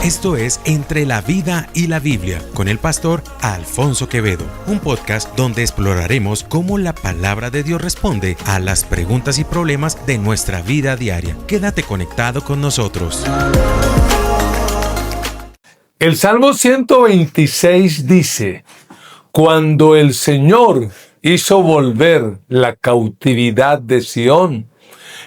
Esto es Entre la Vida y la Biblia, con el pastor Alfonso Quevedo, un podcast donde exploraremos cómo la palabra de Dios responde a las preguntas y problemas de nuestra vida diaria. Quédate conectado con nosotros. El Salmo 126 dice: cuando el Señor hizo volver la cautividad de Sión,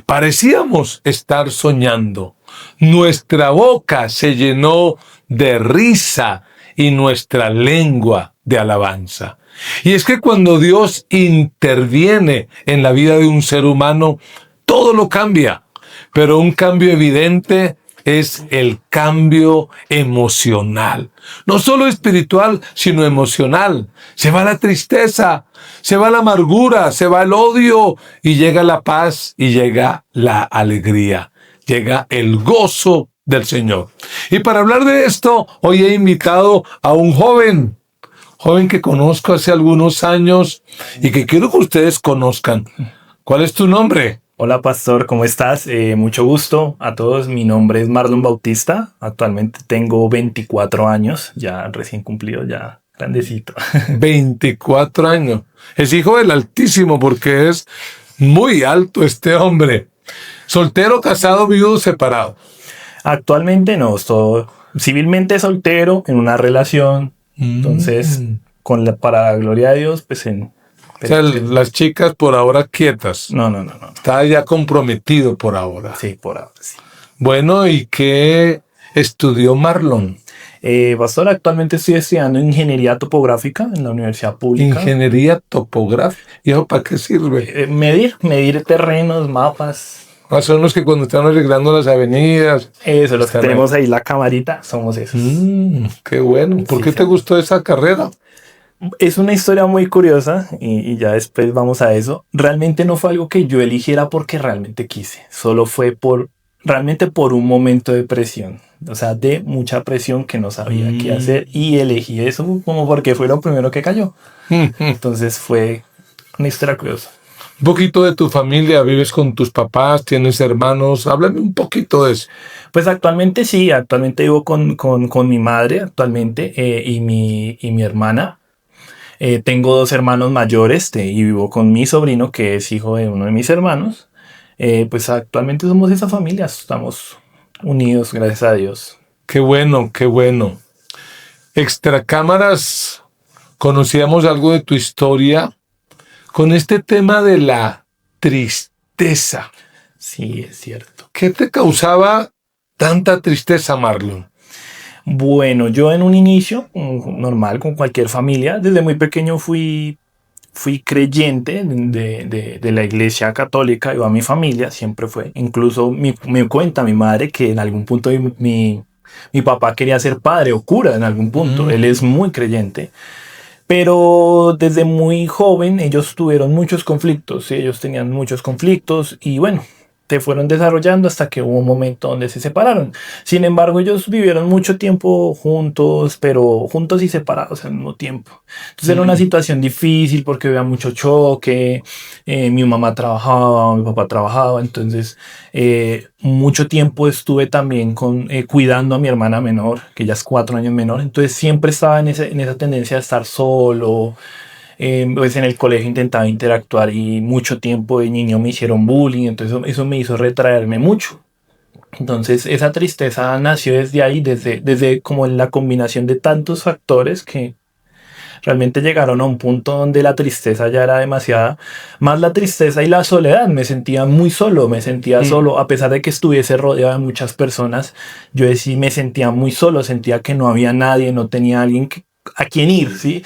parecíamos estar soñando. Nuestra boca se llenó de risa y nuestra lengua de alabanza. Y es que cuando Dios interviene en la vida de un ser humano, todo lo cambia. Pero un cambio evidente es el cambio emocional. No solo espiritual, sino emocional. Se va la tristeza, se va la amargura, se va el odio y llega la paz y llega la alegría. Llega el gozo del Señor. Y para hablar de esto, hoy he invitado a un joven que conozco hace algunos años y que quiero que ustedes conozcan. ¿Cuál es tu nombre? Hola pastor, ¿cómo estás? Mucho gusto a todos. Mi nombre es Marlon Bautista. Actualmente tengo 24 años, ya recién cumplido, ya grandecito. 24 años. Es hijo del Altísimo porque es muy alto este hombre. ¿Soltero, casado, viudo, separado? Actualmente no, estoy civilmente soltero en una relación. Entonces, para la gloria de Dios, pues o sea, las chicas por ahora quietas. No. Está ya comprometido por ahora. Sí, por ahora sí. Bueno, ¿y qué estudió Marlon? Pastor, actualmente estoy estudiando ingeniería topográfica en la universidad pública. Ingeniería topográfica. ¿Y eso para qué sirve? Medir terrenos, mapas. Son los que cuando están arreglando las avenidas. Eso, los que tenemos ahí la camarita, somos esos. Qué bueno. ¿Por qué te gustó esa carrera? Es una historia muy curiosa y ya después vamos a eso. Realmente no fue algo que yo eligiera porque realmente quise. Solo fue realmente por un momento de presión. O sea, de mucha presión que no sabía qué hacer y elegí eso como porque fue lo primero que cayó. Entonces fue una historia curiosa. Un poquito de tu familia, ¿vives con tus papás? ¿Tienes hermanos? Háblame un poquito de eso. Pues actualmente sí, actualmente vivo con mi madre actualmente y mi hermana. Tengo 2 hermanos mayores y vivo con mi sobrino que es hijo de uno de mis hermanos. Pues actualmente somos esa familia, estamos unidos, gracias a Dios. Qué bueno, qué bueno. Extra cámaras, conocíamos algo de tu historia con este tema de la tristeza. Sí, es cierto. ¿Qué te causaba tanta tristeza, Marlon? Bueno, yo en un inicio, normal, con cualquier familia, desde muy pequeño fui creyente de la iglesia católica. Iba a mi familia, siempre fue. Incluso me cuenta mi madre que en algún punto mi papá quería ser padre o cura en algún punto. Él es muy creyente. Pero desde muy joven ellos tuvieron muchos conflictos, ¿sí? Ellos tenían muchos conflictos y bueno, se fueron desarrollando hasta que hubo un momento donde se separaron. Sin embargo, ellos vivieron mucho tiempo juntos, pero juntos y separados al mismo tiempo. Entonces era una situación difícil porque había mucho choque, mi mamá trabajaba, mi papá trabajaba, entonces mucho tiempo estuve también cuidando a mi hermana menor, que ella es 4 años menor, entonces siempre estaba en esa tendencia de estar solo. Pues en el colegio intentaba interactuar y mucho tiempo de niño me hicieron bullying, entonces eso me hizo retraerme mucho. Entonces esa tristeza nació desde ahí, desde como en la combinación de tantos factores que realmente llegaron a un punto donde la tristeza ya era demasiada, más la tristeza y la soledad. Me sentía muy solo, solo, a pesar de que estuviese rodeado de muchas personas, yo sí me sentía muy solo, sentía que no había nadie, no tenía alguien a quién ir, ¿sí?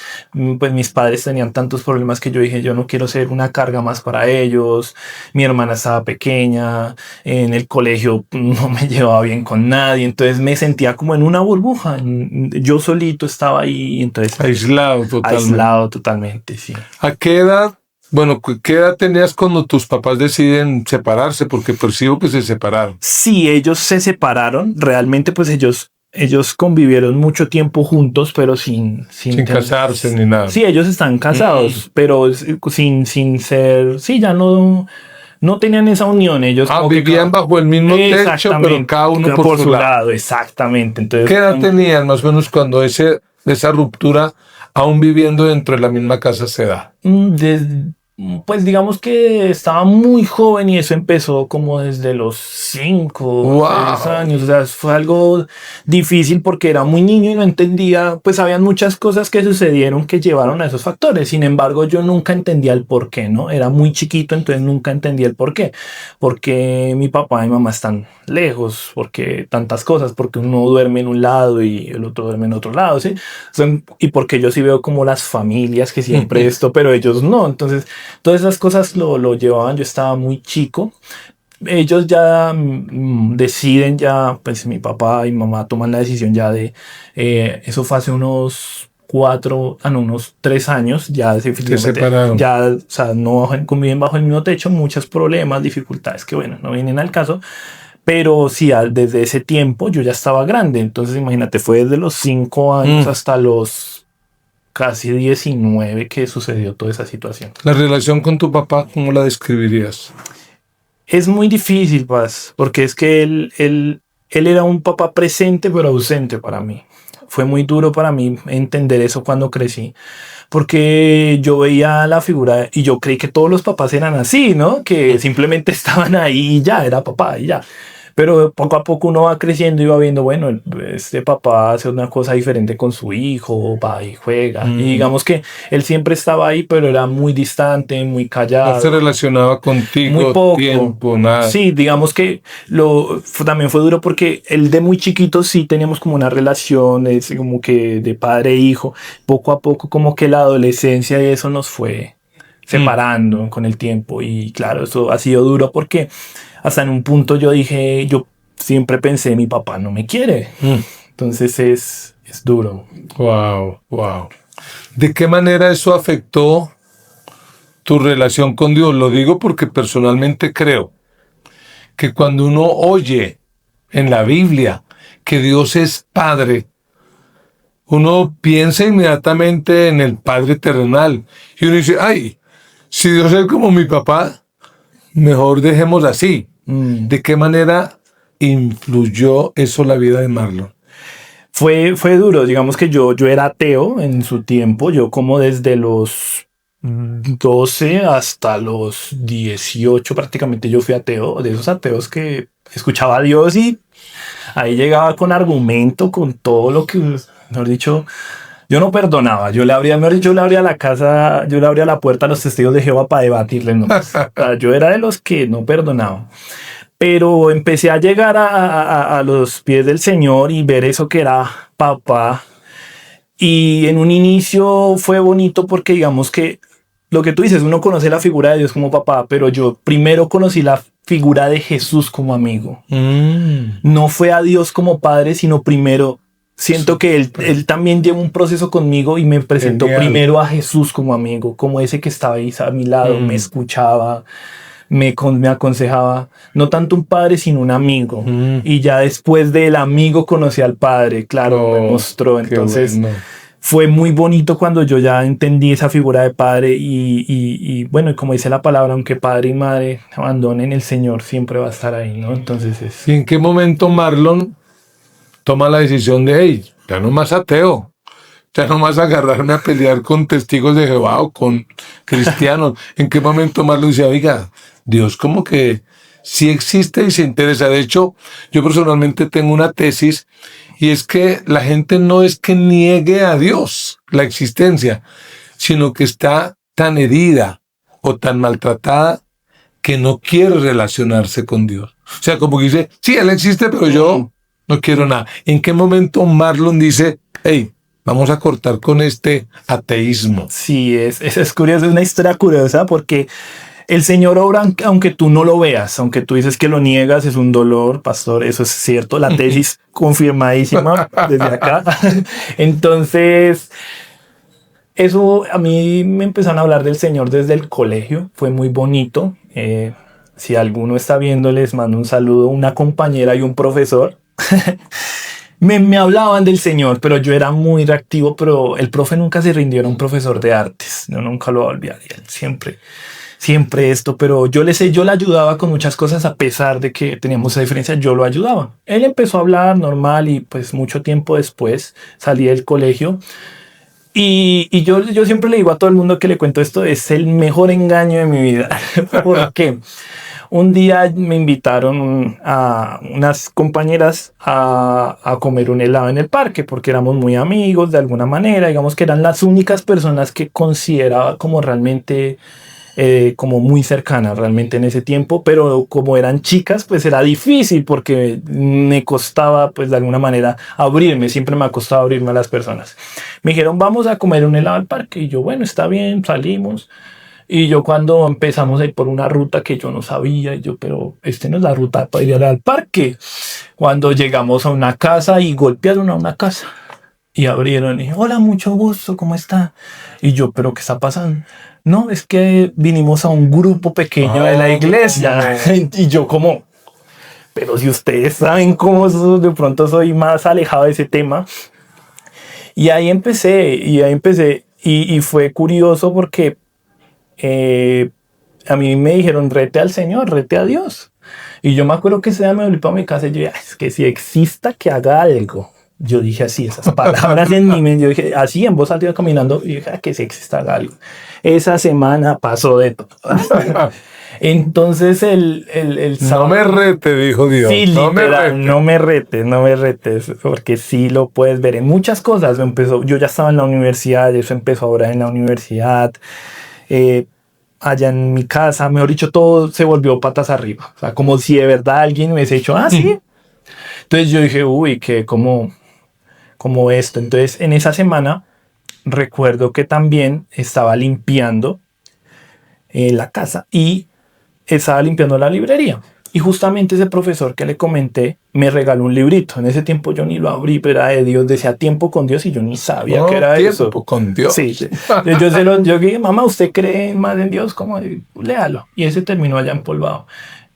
Pues mis padres tenían tantos problemas que yo dije, yo no quiero ser una carga más para ellos. Mi hermana estaba pequeña, en el colegio no me llevaba bien con nadie, entonces me sentía como en una burbuja. Yo solito estaba ahí, entonces aislado totalmente, sí. ¿A qué edad? Bueno, ¿qué edad tenías cuando tus papás deciden separarse? Porque percibo que se separaron. Sí, ellos se separaron. Realmente, pues ellos convivieron mucho tiempo juntos, pero sin casarse ni nada. Sí, ellos están casados, pero sin ser, sí, ya no no tenían esa unión. Ellos como que vivían bajo el mismo techo, pero cada uno por su lado. Exactamente. Entonces, ¿qué edad tenían más o menos cuando esa ruptura, aún viviendo dentro de la misma casa, se da? Pues digamos que estaba muy joven y eso empezó como desde los 5 o 6 años. O sea, fue algo difícil porque era muy niño y no entendía. Pues habían muchas cosas que sucedieron que llevaron a esos factores. Sin embargo, yo nunca entendía el por qué, ¿no? Era muy chiquito, entonces nunca entendía el por qué. Porque mi papá y mi mamá están lejos, porque tantas cosas, porque uno duerme en un lado y el otro duerme en otro lado, ¿sí? Y porque yo sí veo como las familias que siempre esto, pero ellos no. Entonces, todas esas cosas lo llevaban. Yo estaba muy chico. Ellos ya deciden, ya, pues mi papá y mamá toman la decisión ya de, eso fue hace unos 3 años, ya se separaron. Ya, o sea, no conviven bajo el mismo techo, muchos problemas, dificultades que, bueno, no vienen al caso. Pero sí, desde ese tiempo yo ya estaba grande. Entonces, imagínate, fue desde los 5 años hasta los casi 19 que sucedió toda esa situación. ¿La relación con tu papá, cómo la describirías? Es muy difícil, Paz, porque es que él era un papá presente pero ausente para mí. Fue muy duro para mí entender eso cuando crecí, porque yo veía la figura y yo creí que todos los papás eran así, ¿no? Que simplemente estaban ahí y ya, era papá y ya. Pero poco a poco uno va creciendo y va viendo, bueno, este papá hace una cosa diferente con su hijo, va y juega. Y digamos que él siempre estaba ahí, pero era muy distante, muy callado. No se relacionaba contigo, muy poco. Tiempo, nada. Sí, digamos que también fue duro porque él de muy chiquito sí teníamos como una relación, como que de padre e hijo. Poco a poco como que la adolescencia y eso nos fue separando con el tiempo. Y claro, eso ha sido duro porque hasta en un punto yo siempre pensé, mi papá no me quiere. Entonces es duro. Wow. ¿De qué manera eso afectó tu relación con Dios? Lo digo porque personalmente creo que cuando uno oye en la Biblia que Dios es Padre, uno piensa inmediatamente en el Padre terrenal. Y uno dice, ay, si Dios es como mi papá, mejor dejémoslo así. ¿De qué manera influyó eso la vida de Marlon? Fue duro, digamos que yo era ateo en su tiempo, yo como desde los 12 hasta los 18 prácticamente yo fui ateo, de esos ateos que escuchaba a Dios y ahí llegaba con argumento, con todo lo que, mejor dicho, yo no perdonaba, yo le abría la casa, yo le abría la puerta a los testigos de Jehová para debatirles nomás. O sea, yo era de los que no perdonaba. Pero empecé a llegar a los pies del Señor y ver eso que era papá. Y en un inicio fue bonito porque digamos que lo que tú dices, uno conoce la figura de Dios como papá, pero yo primero conocí la figura de Jesús como amigo. No fue a Dios como padre, sino primero siento que él también llevó un proceso conmigo y me presentó primero a Jesús como amigo, como ese que estaba ahí a mi lado, me escuchaba, me aconsejaba, no tanto un padre sino un amigo. Y ya después del amigo conocí al padre, claro, me mostró. Entonces fue muy bonito cuando yo ya entendí esa figura de padre y bueno, como dice la palabra, aunque padre y madre abandonen, el Señor siempre va a estar ahí, ¿no? Entonces ¿Y en qué momento Marlon toma la decisión de, hey, ya no más ateo, ya no más agarrarme a pelear con testigos de Jehová o con cristianos? ¿En qué momento Marlon dice, oiga, Dios como que sí existe y se interesa? De hecho, yo personalmente tengo una tesis y es que la gente no es que niegue a Dios la existencia, sino que está tan herida o tan maltratada que no quiere relacionarse con Dios. O sea, como que dice, sí, Él existe, pero yo no quiero nada. ¿En qué momento Marlon dice, hey, vamos a cortar con este ateísmo? Sí, es curioso, es una historia curiosa porque el Señor obra aunque tú no lo veas, aunque tú dices que lo niegas, es un dolor, pastor, eso es cierto, la tesis confirmadísima desde acá. Entonces, eso a mí me empezaron a hablar del Señor desde el colegio, fue muy bonito. Si alguno está viendo, les mando un saludo, una compañera y un profesor. Me hablaban del Señor, pero yo era muy reactivo, pero el profe nunca se rindió, era un profesor de artes, yo nunca lo voy a olvidar, él siempre siempre esto, pero yo le ayudaba con muchas cosas a pesar de que teníamos esa diferencia, yo lo ayudaba. Él empezó a hablar normal y pues mucho tiempo después salí del colegio y yo siempre le digo a todo el mundo que le cuento esto, es el mejor engaño de mi vida. ¿Por qué? Un día me invitaron a unas compañeras a comer un helado en el parque porque éramos muy amigos de alguna manera, digamos que eran las únicas personas que consideraba como realmente como muy cercanas realmente en ese tiempo, pero como eran chicas pues era difícil porque me costaba pues de alguna manera abrirme, siempre me ha costado abrirme a las personas. Me dijeron vamos a comer un helado al parque y yo bueno está bien, salimos. Y yo cuando empezamos a ir por una ruta que yo no sabía, y yo, pero no es la ruta para ir al parque. Cuando llegamos a una casa y golpearon a una casa y abrieron y hola, mucho gusto, ¿cómo está? Y yo, pero ¿qué está pasando? No, es que vinimos a un grupo pequeño de la iglesia. Y yo como, pero si ustedes saben cómo de pronto soy más alejado de ese tema. Y ahí empecé y fue curioso porque a mí me dijeron rete al Señor, rete a Dios. Y yo me acuerdo que ese día me volví para mi casa y yo dije, es que si exista que haga algo. Yo dije así, esas palabras en mi mente, yo dije así en voz alta iba caminando y dije, que si exista haga algo. Esa semana pasó de todo. Entonces el sábado, no me rete, dijo Dios. Sí, literal, no me retes, porque sí lo puedes ver en muchas cosas. Yo ya estaba en la universidad, eso empezó ahora en la universidad. Allá en mi casa, mejor dicho, todo se volvió patas arriba. O sea, como si de verdad alguien me hubiese dicho, sí. Entonces yo dije, uy, que como esto. Entonces en esa semana recuerdo que también estaba limpiando la casa y estaba limpiando la librería. Y justamente ese profesor que le comenté me regaló un librito. En ese tiempo yo ni lo abrí, pero era de Dios. Decía Tiempo con Dios y yo ni sabía que era eso. Tiempo con Dios. Sí. Yo dije, mamá, ¿usted cree más en Dios? ¿Cómo? Léalo. Y ese terminó allá empolvado.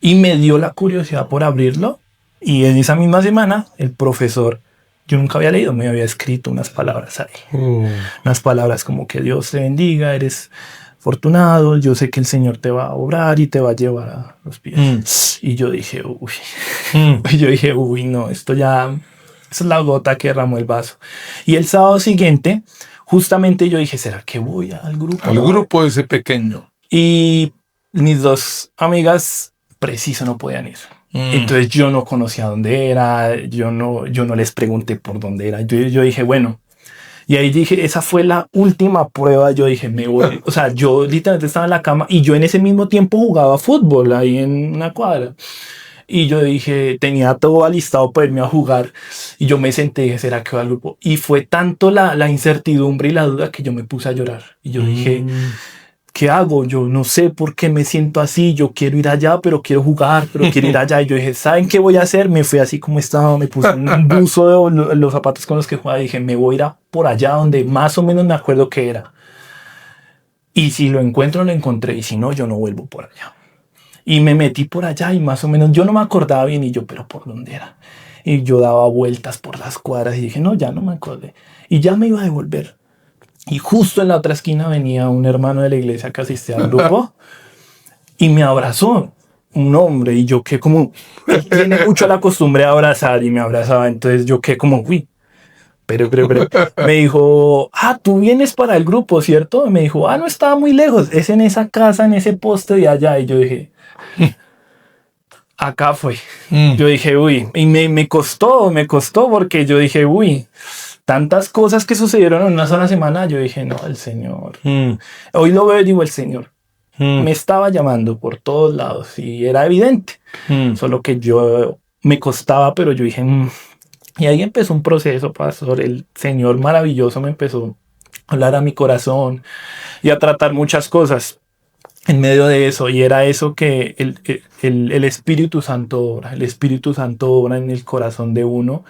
Y me dio la curiosidad por abrirlo. Y en esa misma semana, el profesor, yo nunca había leído, me había escrito unas palabras ahí. Unas palabras como que Dios te bendiga, eres afortunado, yo sé que el Señor te va a obrar y te va a llevar a los pies. Y yo dije, uy, no, esto ya, esa es la gota que derramó el vaso. Y el sábado siguiente, justamente yo dije, ¿será que voy al grupo? Al grupo ese pequeño. Y mis dos amigas, preciso, no podían ir. Entonces yo no conocía dónde era, yo no les pregunté por dónde era. Yo dije, bueno. Y ahí dije, esa fue la última prueba. Yo dije, me voy. O sea, yo literalmente estaba en la cama y yo en ese mismo tiempo jugaba fútbol ahí en una cuadra. Y yo dije, tenía todo alistado para irme a jugar. Y yo me senté y dije, ¿será que va al grupo? Y fue tanto la incertidumbre y la duda que yo me puse a llorar. Y yo dije, ¿qué hago? Yo no sé por qué me siento así. Yo quiero ir allá, pero quiero jugar, pero quiero ir allá. Y yo dije, ¿saben qué voy a hacer? Me fui así como estaba, me puse un buzo de los zapatos con los que jugaba. Y dije, me voy a ir a por allá donde más o menos me acuerdo que era. Y si lo encuentro, lo encontré. Y si no, yo no vuelvo por allá. Y me metí por allá y más o menos yo no me acordaba bien. Y yo, ¿pero por dónde era? Y yo daba vueltas por las cuadras y dije, no, ya no me acordé. Y ya me iba a devolver. Y justo en la otra esquina venía un hermano de la iglesia que asistía al grupo y me abrazó un hombre. Y yo que como, tiene mucho la costumbre de abrazar y me abrazaba. Entonces yo que como, uy, pero. Me dijo, tú vienes para el grupo, ¿cierto? Y me dijo, no estaba muy lejos, es en esa casa, en ese poste de allá. Y yo dije, acá fue. Yo dije, uy, y me costó porque yo dije, uy, tantas cosas que sucedieron en una sola semana. Yo dije, no, el Señor. Hoy lo veo y digo, el Señor me estaba llamando por todos lados y era evidente. Solo que yo me costaba, pero yo dije, Y ahí empezó un proceso, pastor. El Señor maravilloso me empezó a hablar a mi corazón y a tratar muchas cosas en medio de eso. Y era eso que el Espíritu Santo obra. El Espíritu Santo obra en el corazón de uno.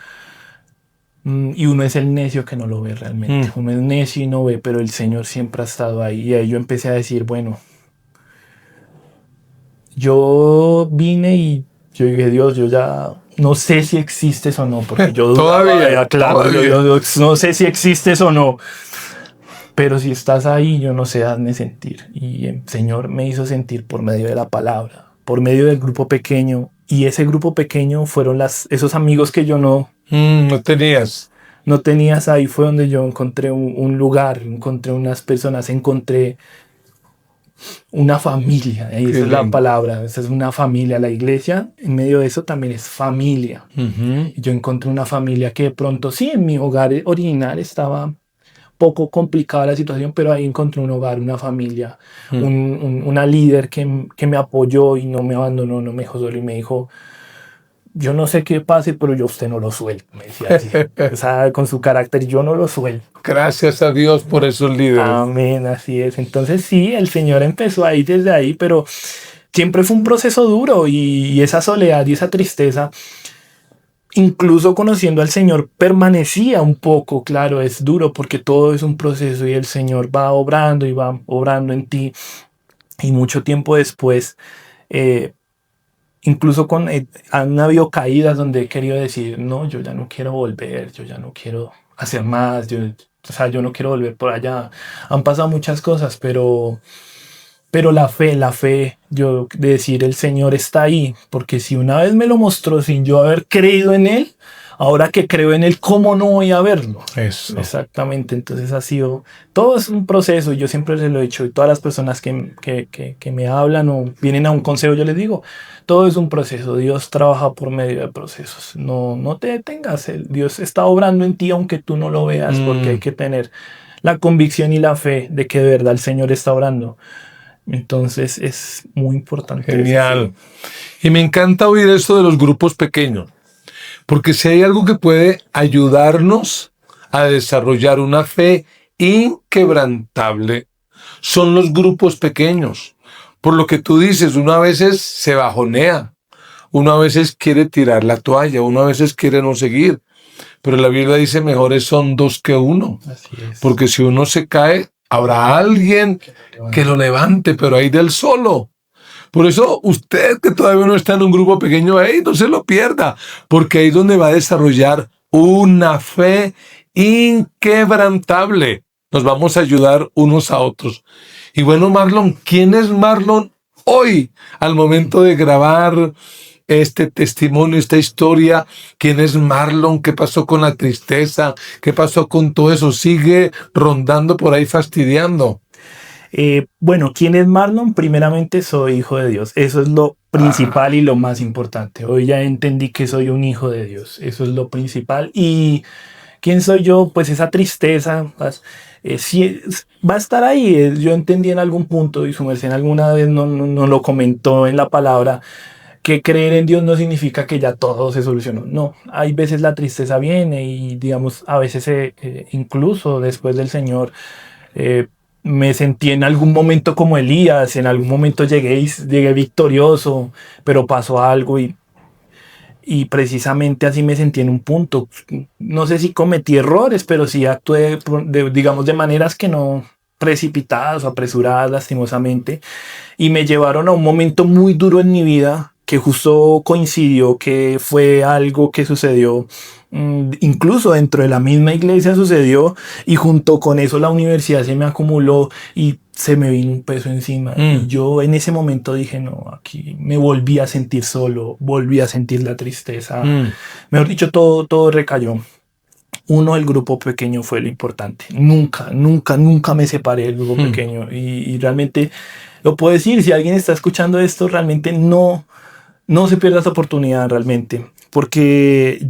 Y uno es el necio que no lo ve realmente. Uno es necio y no ve, pero el Señor siempre ha estado ahí. Y ahí yo empecé a decir, bueno, yo vine y yo dije, Dios, yo ya no sé si existes o no, porque yo todavía, claro, yo no sé si existes o no. pero si estás ahí, yo no sé, hazme sentir. Y el Señor me hizo sentir por medio de la palabra, por medio del grupo pequeño. Y ese grupo pequeño fueron esos amigos que yo No tenías. no tenías. Ahí fue donde yo encontré un lugar, encontré unas personas, encontré una familia. Y esa es la palabra, esa es una familia. La iglesia, en medio de eso, también es familia. Y yo encontré una familia que de pronto, sí, en mi hogar original estaba poco complicada la situación, pero ahí encontré un hogar, una familia, una líder que me apoyó y no me abandonó, no me dejó solo y me dijo, yo no sé qué pase, pero yo a usted no lo suelto, me decía así. O sea, con su carácter, yo no lo suelto. Gracias a Dios por esos líderes. Amén, así es. Entonces sí, el Señor empezó ahí desde ahí, pero siempre fue un proceso duro y esa soledad y esa tristeza, incluso conociendo al Señor, permanecía un poco. Claro, es duro porque todo es un proceso y el Señor va obrando y va obrando en ti. Y mucho tiempo después, incluso han habido caídas donde he querido decir, no, yo ya no quiero volver, yo ya no quiero hacer más, yo no quiero volver por allá. Han pasado muchas cosas, pero la fe, yo de decir el Señor está ahí, porque si una vez me lo mostró sin yo haber creído en Él, ahora que creo en Él, ¿cómo no voy a verlo? Eso. Exactamente, entonces todo es un proceso, y yo siempre les lo he dicho, y todas las personas que me hablan o vienen a un consejo, yo les digo, todo es un proceso, Dios trabaja por medio de procesos, no te detengas, Dios está obrando en ti aunque tú no lo veas, porque hay que tener la convicción y la fe de que de verdad el Señor está obrando. Entonces es muy importante. Genial. Y me encanta oír esto de los grupos pequeños, porque si hay algo que puede ayudarnos a desarrollar una fe inquebrantable, son los grupos pequeños. Por lo que tú dices, uno a veces se bajonea, uno a veces quiere tirar la toalla, uno a veces quiere no seguir, pero la Biblia dice mejores son dos que uno. Así es. Porque si uno se cae, habrá alguien que lo levante, pero ahí del solo. Por eso usted que todavía no está en un grupo pequeño, no se lo pierda, porque ahí es donde va a desarrollar una fe inquebrantable. Nos vamos a ayudar unos a otros. Y bueno, Marlon, ¿quién es Marlon hoy al momento de grabar este testimonio, esta historia? ¿Quién es Marlon? ¿Qué pasó con la tristeza? ¿Qué pasó con todo eso? Sigue rondando por ahí fastidiando. Bueno, ¿quién es Marlon? Primeramente soy hijo de Dios. Eso es lo principal y lo más importante. Hoy ya entendí que soy un hijo de Dios. Eso es lo principal. ¿Y quién soy yo? Pues esa tristeza sí, va a estar ahí. Yo entendí en algún punto, y su merced alguna vez no lo comentó en la palabra, que creer en Dios no significa que ya todo se solucionó. No, hay veces la tristeza viene y digamos, a veces incluso después del Señor, me sentí en algún momento como Elías, en algún momento llegué victorioso, pero pasó algo y precisamente así me sentí en un punto. No sé si cometí errores, pero sí actué, digamos, de maneras que no precipitadas o apresuradas, lastimosamente, y me llevaron a un momento muy duro en mi vida que justo coincidió, que fue algo que sucedió incluso dentro de la misma iglesia sucedió, y junto con eso la universidad se me acumuló y se me vino un peso encima. Y yo en ese momento dije, no, aquí me volví a sentir solo, volví a sentir la tristeza. Mejor dicho, todo recayó. Uno, el grupo pequeño fue lo importante. Nunca me separé del grupo pequeño. Y realmente, lo puedo decir, si alguien está escuchando esto, realmente no se pierda esa oportunidad realmente. Porque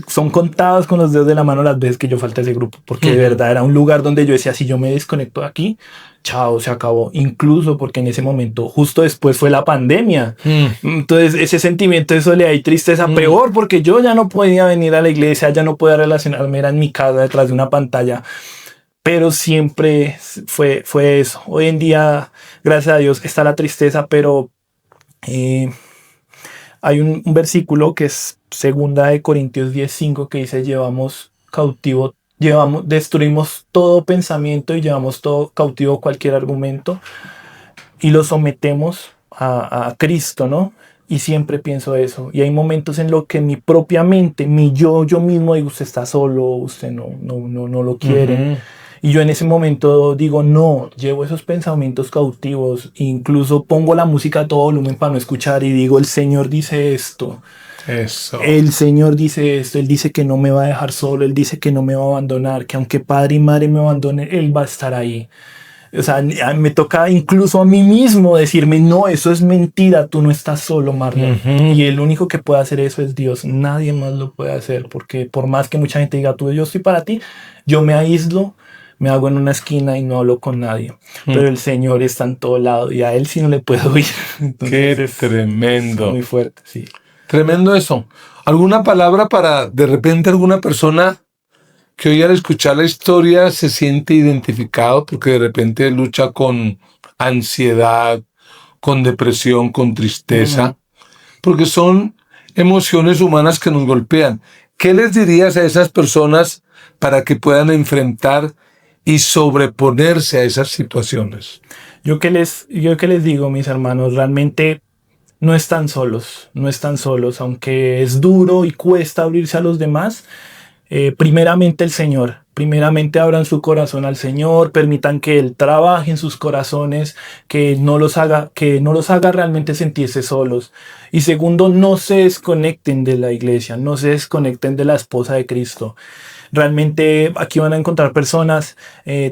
son contadas con los dedos de la mano las veces que yo falté a ese grupo. Porque de verdad era un lugar donde yo decía, si yo me desconecto de aquí, chao, se acabó. Incluso porque en ese momento, justo después fue la pandemia. Entonces ese sentimiento de soledad y tristeza, peor, porque yo ya no podía venir a la iglesia, ya no podía relacionarme, era en mi casa detrás de una pantalla. Pero siempre fue eso. Hoy en día, gracias a Dios, está la tristeza, pero hay un versículo que es 2 Corintios 10:5 que dice, destruimos todo pensamiento y llevamos todo cautivo, cualquier argumento, y lo sometemos a Cristo, ¿no? Y siempre pienso eso. Y hay momentos en los que mi propia mente, yo mismo digo, usted está solo, usted no lo quiere. Y yo en ese momento digo, no, llevo esos pensamientos cautivos, incluso pongo la música a todo volumen para no escuchar y digo, el Señor dice esto. Eso. El Señor dice esto, Él dice que no me va a dejar solo, Él dice que no me va a abandonar, que aunque padre y madre me abandonen, Él va a estar ahí. O sea, me toca incluso a mí mismo decirme, no, eso es mentira, tú no estás solo, Marlon. Y el único que puede hacer eso es Dios, nadie más lo puede hacer, porque por más que mucha gente diga, tú, yo estoy para ti, yo me aíslo, me hago en una esquina y no hablo con nadie. Pero el Señor está en todo lado y a Él sí no le puedo ir. Qué tremendo. Muy fuerte, sí. Tremendo eso. ¿Alguna palabra para de repente alguna persona que hoy al escuchar la historia se siente identificado porque de repente lucha con ansiedad, con depresión, con tristeza? Porque son emociones humanas que nos golpean. ¿Qué les dirías a esas personas para que puedan enfrentar y sobreponerse a esas situaciones? Yo que les digo, mis hermanos, realmente no están solos, aunque es duro y cuesta abrirse a los demás. Primeramente el Señor, primeramente abran su corazón al Señor, permitan que Él trabaje en sus corazones, que no los haga realmente sentirse solos. Y segundo, no se desconecten de la iglesia, no se desconecten de la esposa de Cristo. Realmente aquí van a encontrar personas,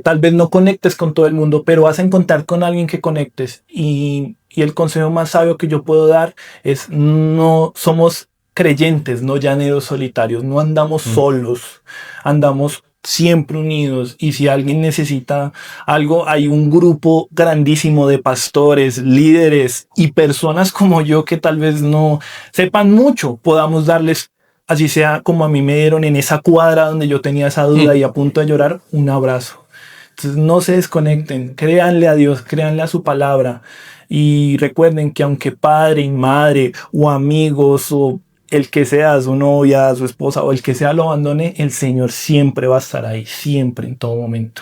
tal vez no conectes con todo el mundo, pero vas a encontrar con alguien que conectes. Y el consejo más sabio que yo puedo dar es: no somos creyentes, no llaneros solitarios, no andamos solos, andamos siempre unidos. Y si alguien necesita algo, hay un grupo grandísimo de pastores, líderes y personas como yo que tal vez no sepan mucho, podamos darles, así sea como a mí me dieron en esa cuadra donde yo tenía esa duda y a punto de llorar, un abrazo. Entonces no se desconecten, créanle a Dios, créanle a su palabra y recuerden que aunque padre y madre o amigos o el que sea, su novia, su esposa o el que sea lo abandone, el Señor siempre va a estar ahí, siempre, en todo momento.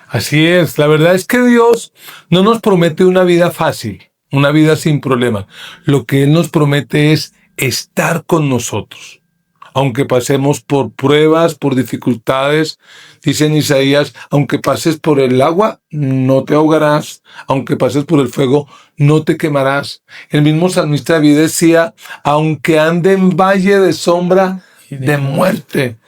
Así es, la verdad es que Dios no nos promete una vida fácil, una vida sin problemas. Lo que Él nos promete es estar con nosotros. Aunque pasemos por pruebas, por dificultades, dice en Isaías, aunque pases por el agua, no te ahogarás. Aunque pases por el fuego, no te quemarás. El mismo salmista David decía, aunque ande en valle de sombra de muerte,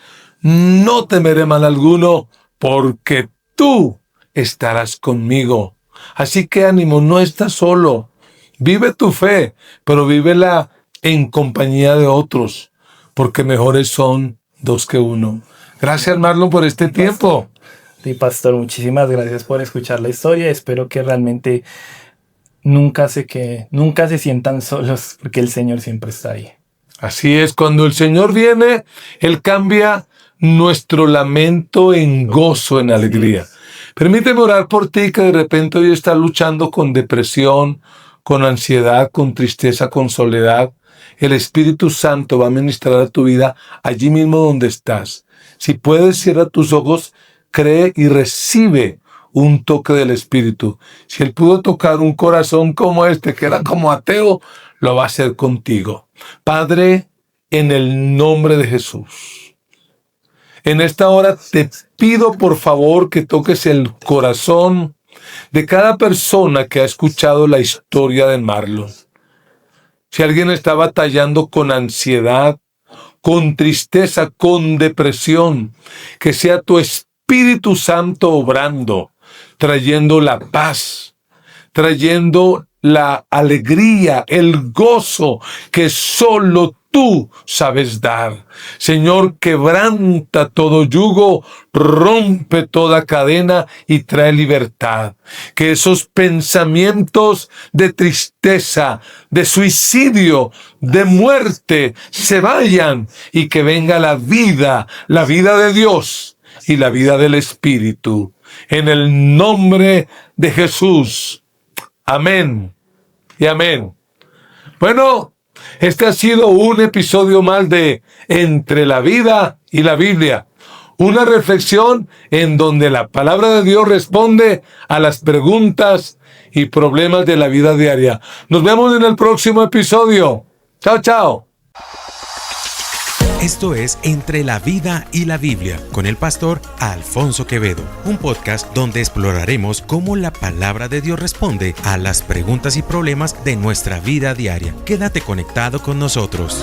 no temeré mal alguno, porque tú estarás conmigo. Así que ánimo, no estás solo. Vive tu fe, pero vívela en compañía de otros, porque mejores son dos que uno. Gracias, Marlon, por este tiempo. Sí, pastor, muchísimas gracias por escuchar la historia. Espero que realmente nunca se sientan solos, porque el Señor siempre está ahí. Así es, cuando el Señor viene, Él cambia nuestro lamento en gozo, en alegría. Permíteme orar por ti que de repente hoy estás luchando con depresión, con ansiedad, con tristeza, con soledad. El Espíritu Santo va a ministrar a tu vida allí mismo donde estás. Si puedes, cierra tus ojos, cree y recibe un toque del Espíritu. Si Él pudo tocar un corazón como este, que era como ateo, lo va a hacer contigo. Padre, en el nombre de Jesús, en esta hora te pido por favor que toques el corazón de cada persona que ha escuchado la historia de Marlon. Si alguien está batallando con ansiedad, con tristeza, con depresión, que sea tu Espíritu Santo obrando, trayendo la paz, trayendo la alegría, el gozo que solo tú sabes dar. Señor, quebranta todo yugo, rompe toda cadena y trae libertad. Que esos pensamientos de tristeza, de suicidio, de muerte, se vayan y que venga la vida de Dios y la vida del Espíritu. En el nombre de Jesús. Amén y amén. Bueno, este ha sido un episodio más de Entre la Vida y la Biblia. Una reflexión en donde la palabra de Dios responde a las preguntas y problemas de la vida diaria. Nos vemos en el próximo episodio. Chao, chao. Esto es Entre la Vida y la Biblia con el pastor Alfonso Quevedo, un podcast donde exploraremos cómo la palabra de Dios responde a las preguntas y problemas de nuestra vida diaria. Quédate conectado con nosotros.